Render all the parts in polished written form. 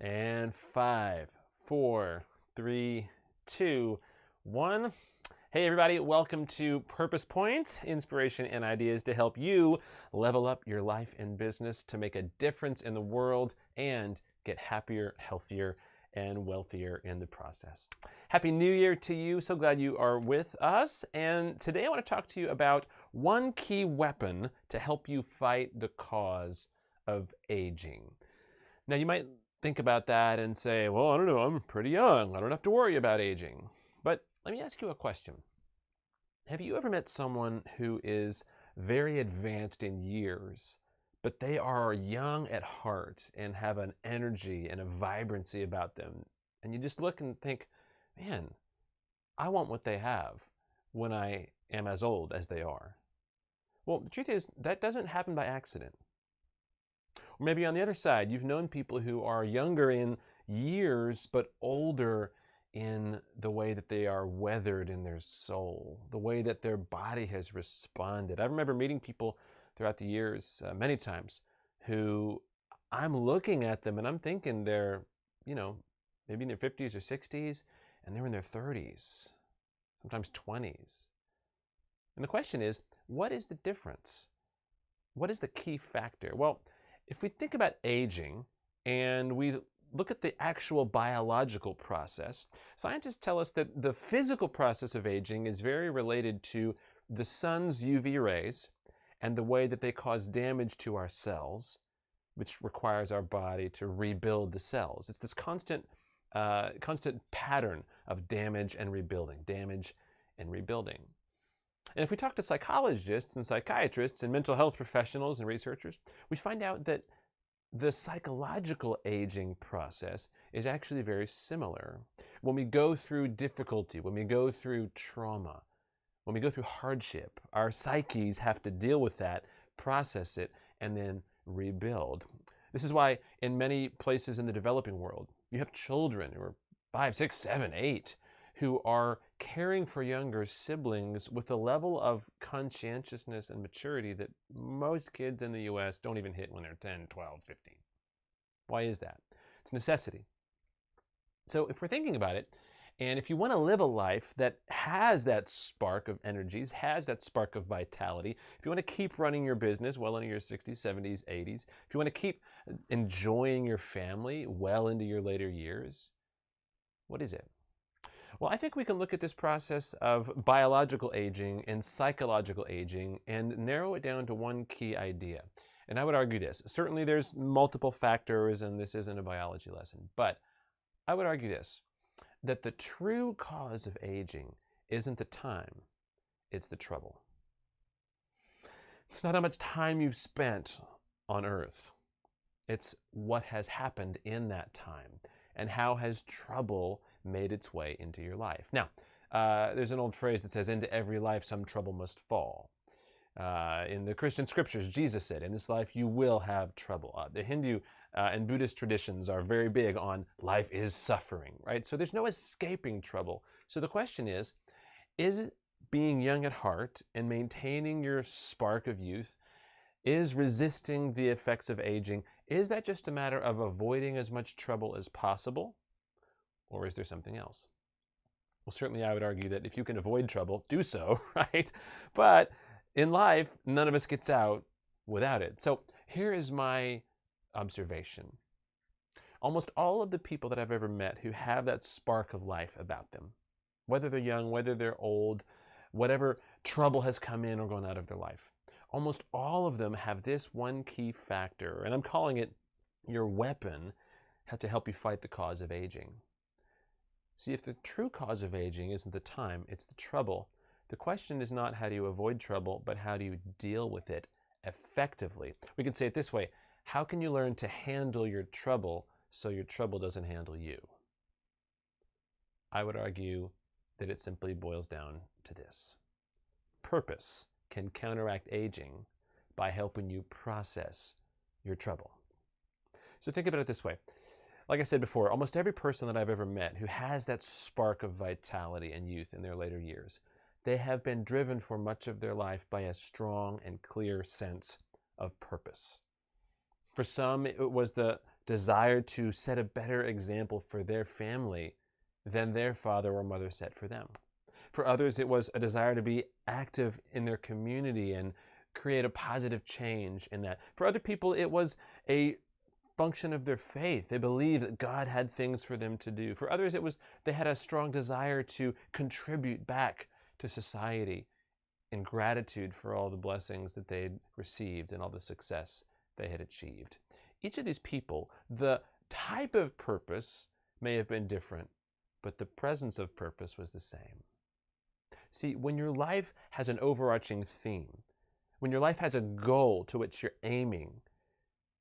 And 5, 4, 3, 2, 1. Hey everybody, welcome to Purpose Point, inspiration and ideas to help you level up your life and business to make a difference in the world and get happier, healthier, and wealthier in the process. Happy New Year to you. So glad you are with us. And today I want to talk to you about one key weapon to help you fight the cause of aging. Now you might think about that and say, well, I don't know, I'm pretty young. I don't have to worry about aging. But let me ask you a question. Have you ever met someone who is very advanced in years, but they are young at heart and have an energy and a vibrancy about them? And you just look and think, man, I want what they have when I am as old as they are. Well, the truth is that doesn't happen by accident. Or maybe on the other side, you've known people who are younger in years, but older in the way that they are weathered in their soul, the way that their body has responded. I remember meeting people throughout the years, many times, who I'm looking at them and I'm thinking they're, maybe in their 50s or 60s, and they're in their 30s, sometimes 20s. And the question is, what is the difference? What is the key factor? Well, if we think about aging and we look at the actual biological process, scientists tell us that the physical process of aging is very related to the sun's UV rays and the way that they cause damage to our cells, which requires our body to rebuild the cells. It's this constant pattern of damage and rebuilding, damage and rebuilding. And if we talk to psychologists and psychiatrists and mental health professionals and researchers, we find out that the psychological aging process is actually very similar. When we go through difficulty, when we go through trauma, when we go through hardship, our psyches have to deal with that, process it, and then rebuild. This is why in many places in the developing world, you have children who are 5, 6, 7, 8, who are caring for younger siblings with a level of conscientiousness and maturity that most kids in the US don't even hit when they're 10, 12, 15. Why is that? It's necessity. So if we're thinking about it, and if you want to live a life that has that spark of energies, has that spark of vitality, if you want to keep running your business well into your 60s, 70s, 80s, if you want to keep enjoying your family well into your later years, what is it? Well, I think we can look at this process of biological aging and psychological aging and narrow it down to one key idea. And I would argue this. Certainly there's multiple factors and this isn't a biology lesson, but I would argue this, that the true cause of aging isn't the time, it's the trouble. It's not how much time you've spent on Earth. It's what has happened in that time and how has trouble made its way into your life. Now, there's an old phrase that says, into every life some trouble must fall. In the Christian scriptures, Jesus said, in this life you will have trouble. The Hindu and Buddhist traditions are very big on life is suffering, right? So there's no escaping trouble. So the question is being young at heart and maintaining your spark of youth, is resisting the effects of aging, is that just a matter of avoiding as much trouble as possible? Or is there something else? Well, certainly I would argue that if you can avoid trouble, do so, right? But in life, none of us gets out without it. So here is my observation. Almost all of the people that I've ever met who have that spark of life about them, whether they're young, whether they're old, whatever trouble has come in or gone out of their life, almost all of them have this one key factor, and I'm calling it your weapon to help you fight the cause of aging. See, if the true cause of aging isn't the time, it's the trouble, the question is not how do you avoid trouble, but how do you deal with it effectively? We can say it this way, how can you learn to handle your trouble so your trouble doesn't handle you? I would argue that it simply boils down to this. Purpose can counteract aging by helping you process your trouble. So think about it this way. Like I said before, almost every person that I've ever met who has that spark of vitality and youth in their later years, they have been driven for much of their life by a strong and clear sense of purpose. For some, it was the desire to set a better example for their family than their father or mother set for them. For others, it was a desire to be active in their community and create a positive change in that. For other people, it was a function of their faith. They believed that God had things for them to do. For others, it was they had a strong desire to contribute back to society in gratitude for all the blessings that they'd received and all the success they had achieved. Each of these people, the type of purpose may have been different, but the presence of purpose was the same. See, when your life has an overarching theme, when your life has a goal to which you're aiming,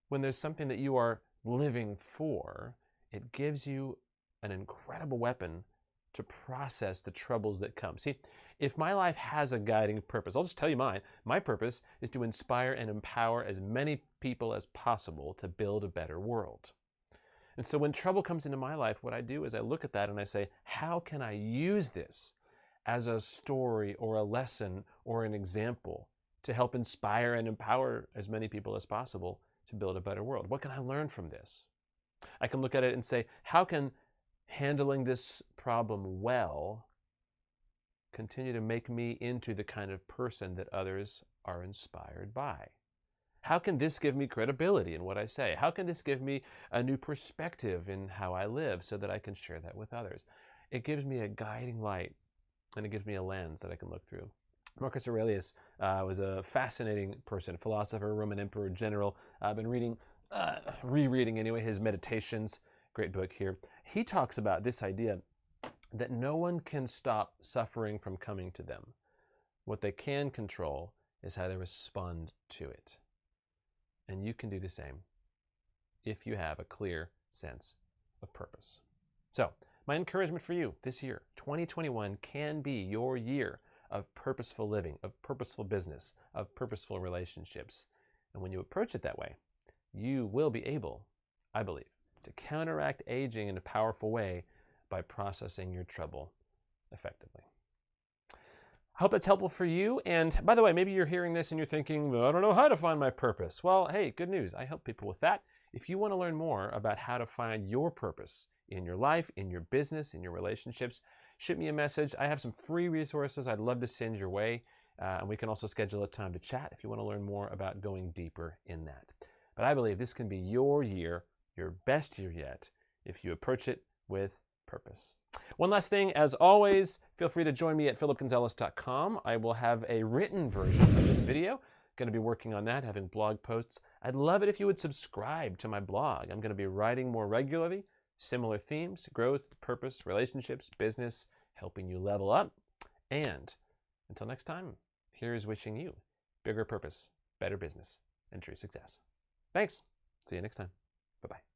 when there's something that you are living for, it gives you an incredible weapon to process the troubles that come. See, if my life has a guiding purpose, I'll just tell you mine. My purpose is to inspire and empower as many people as possible to build a better world. And so when trouble comes into my life, what I do is I look at that and I say, how can I use this as a story or a lesson or an example to help inspire and empower as many people as possible to build a better world? What can I learn from this? I can look at it and say, how can handling this problem well continue to make me into the kind of person that others are inspired by? How can this give me credibility in what I say? How can this give me a new perspective in how I live so that I can share that with others? It gives me a guiding light, and it gives me a lens that I can look through. Marcus Aurelius was a fascinating person, philosopher, Roman emperor, general. I've been rereading anyway, his Meditations, great book here. He talks about this idea that no one can stop suffering from coming to them. What they can control is how they respond to it. And you can do the same if you have a clear sense of purpose. So, my encouragement for you this year, 2021, can be your year of purposeful living, of purposeful business, of purposeful relationships. And when you approach it that way, you will be able, I believe, to counteract aging in a powerful way by processing your trouble effectively. I hope that's helpful for you. And by the way, maybe you're hearing this and you're thinking, well, I don't know how to find my purpose. Well, hey, good news. I help people with that. If you want to learn more about how to find your purpose in your life, in your business, in your relationships, shoot me a message. I have some free resources I'd love to send your way. And we can also schedule a time to chat if you want to learn more about going deeper in that. But I believe this can be your year, your best year yet, if you approach it with purpose. One last thing, as always, feel free to join me at philipgonzalez.com. I will have a written version of this video. Going to be working on that, having blog posts. I'd love it if you would subscribe to my blog. I'm going to be writing more regularly, similar themes, growth, purpose, relationships, business, helping you level up. And until next time, here's wishing you bigger purpose, better business, and true success. Thanks. See you next time. Bye-bye.